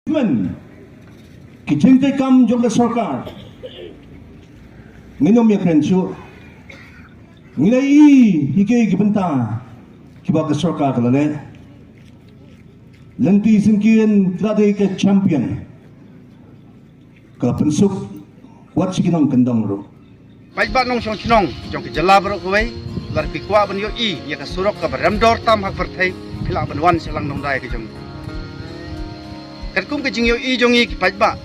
Men, kicintai kam jong la sarkar. Nginom ya krensu. Ngilai hikai kibenta kiba ka sarkar kalale. Lanti singkian klade ka champion. Ka pensuk wat sikinong kandang ro. Baik ba nong song chinong jong ke jala bro kuai lar pi kwa ban yo I ya ka surok ka ramdor tam hak perthai phila ban wan selang nong dai ke jong kat kum ke jing yo I jong I ki baik ba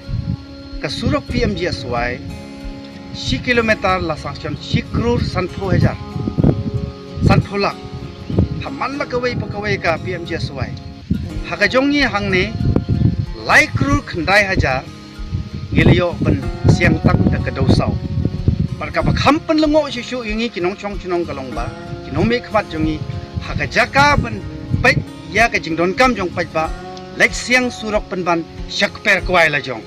ka surok PMGSY 6 kilometer la sanction 6 crore sanpho hajar sanpho lak haman la kawai pa kawai ka PMGSY haka jong I hang ne lai crore khandai hajar gilio ban siang tak da ka dosau Marka bakhampan lengo susu yungi kinong chong chinong kalong ba kinong me khwat jungi haka jaka ban pai ya ka jingdon kam jong pai ba lek siang surok penban syak per kwai la jong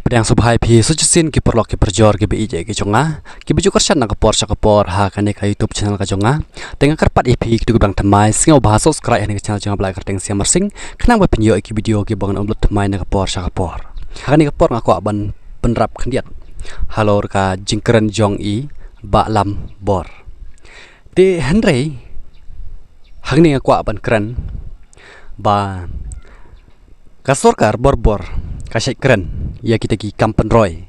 pedang subhai phi sujusin ki perlok ki perjor ki bi je ki chonga ki biju karsan na kapor sakapor ha kane ka YouTube channel ka chonga tengah karpat ipi ki dugudang tamai singo bahasa subscribe ni channel chonga blai karteng siam mersing khnang ba pinyo ki video ki bangan upload tamai na kapor sakapor ha kane kapor ngako ban penrap khendiat halor ka jingkeren jong I ba lam bor te henry hangni kwa ban kren ba ka sorkar bor ka shai kren ya kita ki kampen roy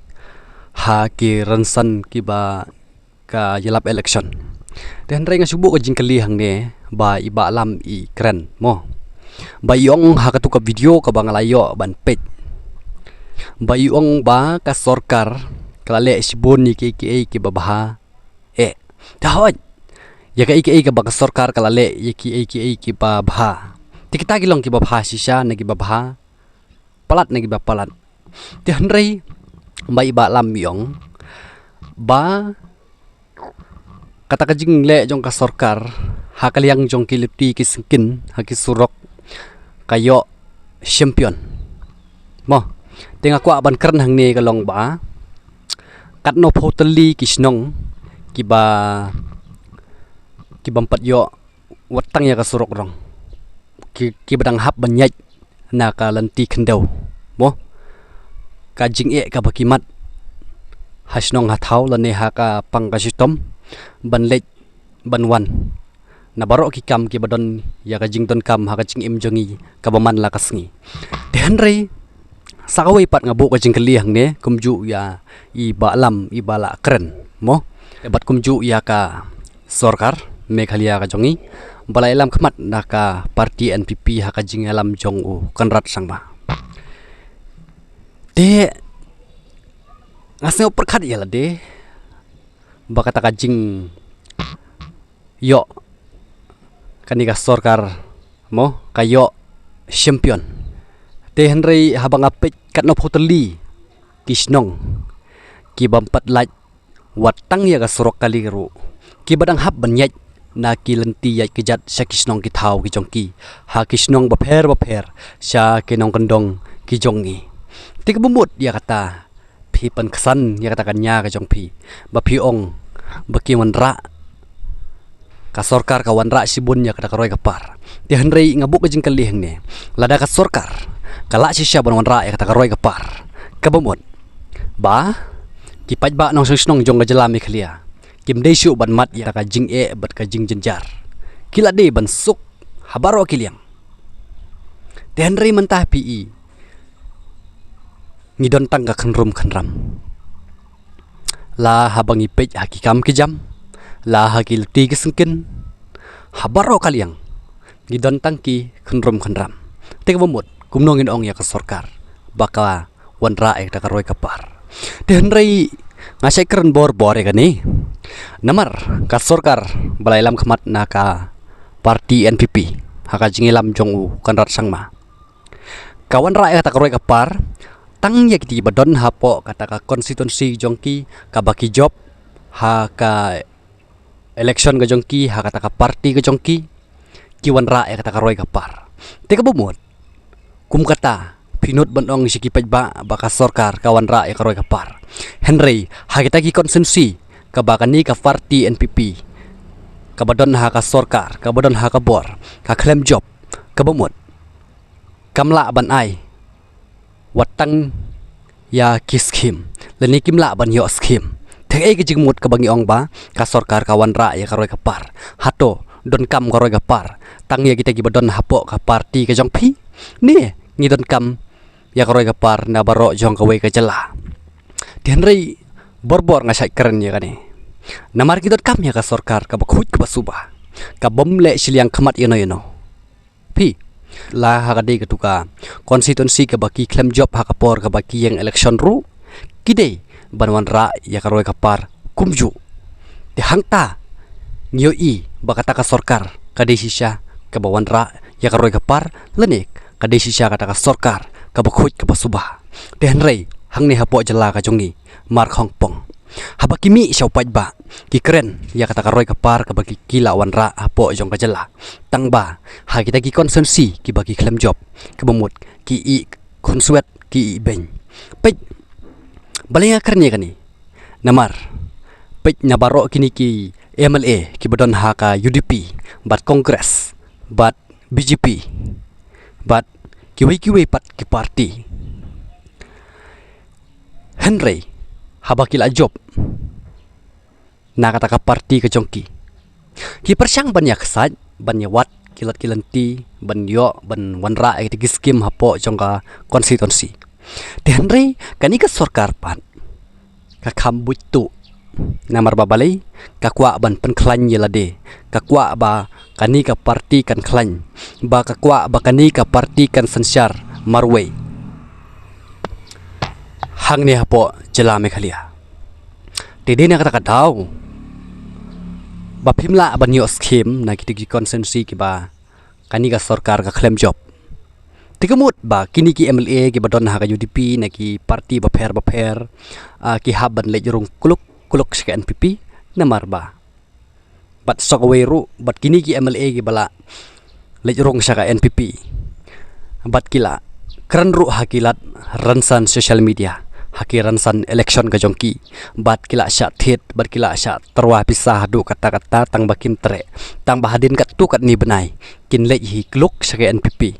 ha ki ransan ki ba ka yelap election te henry nga subu ka jingkeli hangne ba iba lam I kren mo ba yong ha ka tu ka video ka bangalayo ban page ba yong ba ka sorkar kalale sibon ni ki babaha dahoj ya ki ka sorkar kalale ya ki babaha tikita gilong ki babaha sisa na ki babaha palat na ki palat ti henry bai ba lam yong ba kata kajing le jong ka sorkar ha kaliang jong ki lipti ki singkin ha ki surok kayo champion mo tengah kwa ban kern hang ne kalong ba kat no poteli kisnong kiba kibampat yo watang ya ka surok rong ki badang hap banyaj na ka lanti khendau mo ka jing ka bakimat hasnong hathau la ne ha ka pangkasitom ban lej ban wan na baro ki kam ki badon ya ka jing ton kam ha ka jing im jongi ka baman la kasngi te henry sakawai pat ngabuk ka jingkeli hang ne kumju ya I balam I bala keren mo ebat kumju ya ka sorkar meghalia ka jongi balai lam khmat na ka parti NPP ha ka jingalam jong u kanrat sangba de ngasne perkhat ya la de bakata ka jing yo kanika sorkar mo kayo champion te henry habang apit kat no poteli kisnong ki bampat laj watang ya ka surok kaliru ki badang hab banyaj na ki lenti ya kijat sa kisnong ki thau ki jongki ha kisnong ba pher sa kinong kandong ki jongi tik bumut ya kata phi pan khasan ya kata kanya ka jongpi ba phi ong ba ki wanra ka sorkar ka wanra sibun ya kata ka roy ka par te henry ngabuk ka jingkali hang ne lada ka sorkar kala sisya ban wanra ya kata ka roy ka par kabamot ba kipaj ba nong sisnong jong ka jalami khlia kim desu ban mat ya ka jing bat ka jing jenjar kila de ban suk habaro kiliang te henry mentah pi ngidon tang ka khanram la habang ipej hakikam kijam la hakil ti kisengkin habaro kaliang ngidon tang ki khanram te kabamot kumnongin ong ya ka sorkar baka wanra ek ta karoy kapar te henry ngasai keren bor ka ni namar ka sorkar balai lam khmat na ka parti NPP haka jingilam jong u kanrat sangma ka wanra ek ta karoy kapar tang ya kiti badon hapo kata ka konstituensi jongki ka baki job ha ka election ka jongki ha kata ka parti ka jongki ki wanra ek ta karoy kapar te kabumot kum kata pinut bandong si kipaj ba baka sorkar kawan ra ya karoy kapar henry ha kita ki konsensi ka baka ni ka parti NPP ka badon ha ka sorkar ka badon ha ka bor ka claim job ka bumut kamla ban ai watang ya kiskim leni kimla ban yo skim thek e ki jingmut ka bangi ong ba ka sarkar kawan ra ya karoi ka par hato don kam karoi ka par tang ya kita gi badon hapo ka parti ka jong phi ni ngi don kam ya karoi ka par na baro jong ka we ka jela tian rei borbor nga sai keren ya kani namar ki don kam ya ka sarkar ka bakhut ka basuba ka bom le siliang khamat yeno phi la hakade ka tuka constituency ka baki claim job hakapor ka baki yang election ru kide banwan ra ya karoi ka par kumju te hangta ngyo i bakata ka sarkar ka desisya ka bawan ra ya karoi ka par lenik ka desisya ka sarkar ka bakhut ka basuba te hanrei hangni hapo jela ka jongi mar khongpong habakimi siaupaj ba ki keren ya kata karoi kapar ka bagi kila wanra apo jong ka jela tangba ha kita ki konsensi ki bagi claim job ke bemut ki i konsuet ki i ben pej balinga keren ya kani namar pej nabaro kini ki MLA ki badon ha ka UDP bat kongres bat BJP bat kiwi pat ki parti Henry habakila job na kata ka parti ka jongki ki persyang banyak saj banyak wat kilat kilanti banyo ban wanra ai ti skim hapo jongka konstitusi tenre kani ka sarkar pan ka khambut tu namar babalai ka kwa ban pen klan yelade ka kwa ba kani ka parti kan klan ba ka kwa ba kani ka parti kan sansyar marwe hang ni hapo jela me khalia tede na kata kadau ba phimla banyo scheme na kitigi konsensi ki ba kani ka sarkar ka claim job tikamut ba kini ki MLA ki badon ha ka UDP na ki parti ba pher ki haban le jurung kuluk ka NPP namar ba bat sokaweru bat kini ki MLA ki bala le jurung sa ka NPP bat kila keren ru hakilat ransan social media hakiran san election ka jongki bat kila sya thet bat kila sya terwa pisah du kata-kata tang bakim tre tang bahadin kat tu kat ni benai kin le hi kluk sake NPP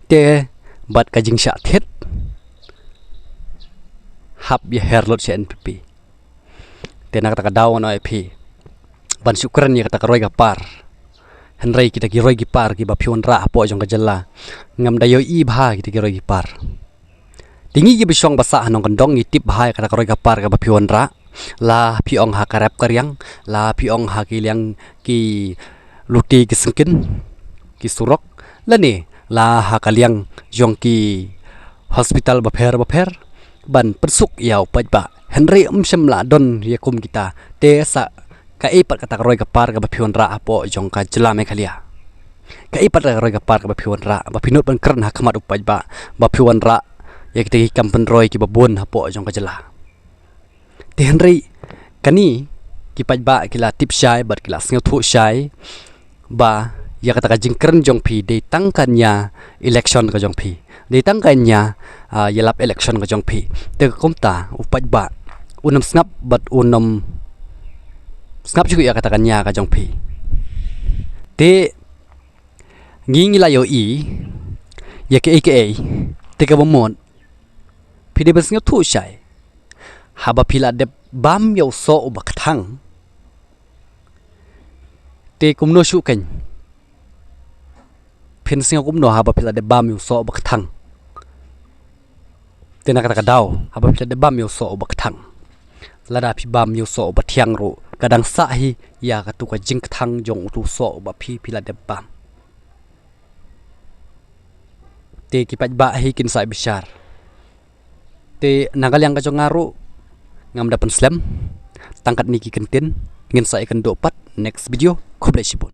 te bat ka jing sya thet hab ya herlot sya NPP te nak kata daw no IP ban syukran ya kata roi ka par henrei kita ki roi ki par ki ba phion ra po jong ka jella ngam dayo i bha kita ki roi ki par tingi gi bisong basa hanong kendong ngitip bahai kata karoi kapar ka bapion ra la piong ha karap karyang la piong ha kiliang ki luti ki sengkin ki surok la ni la ha kaliang jong ki hospital bapher ban persuk yau pajba henry semla don yakum kita te sa ka ipat kata karoi kapar ka bapion ra apo jong ka jela me khalia ka ipat ka karoi kapar ka bapion ra bapinut ban kern ha kamat upajba bapion ra ya kita kampen roy ki babon hapo jong ka jela te henry kani ki pajba kila tip syai bat kila sngew thu syai ba ya kata ka jingkern jong phi de tangkannya election ka jong phi de tangkannya yelap election ka jong phi te komta upajba unam snap bat unam snap juga ya katakannya ka jong phi te ngingila yo i ya ke te ka bomon pide bas ngau thu syai haba pila de bam yo so ubak thang te kumno shu kan phin singa kumno haba pila de bam yo so ubak thang te nak kata daw haba pila de bam yo so ubak thang lada pi bam yo so ubak thiang ro kadang sa hi ya ka tu ka jing thang jong tu so ubak pi pila de bam te ki paj ba hi kin sai bishar te nagal yang kacau ngaru ngam dapat slam tangkat niki kentin ngin saya akan dopat next video koblesipun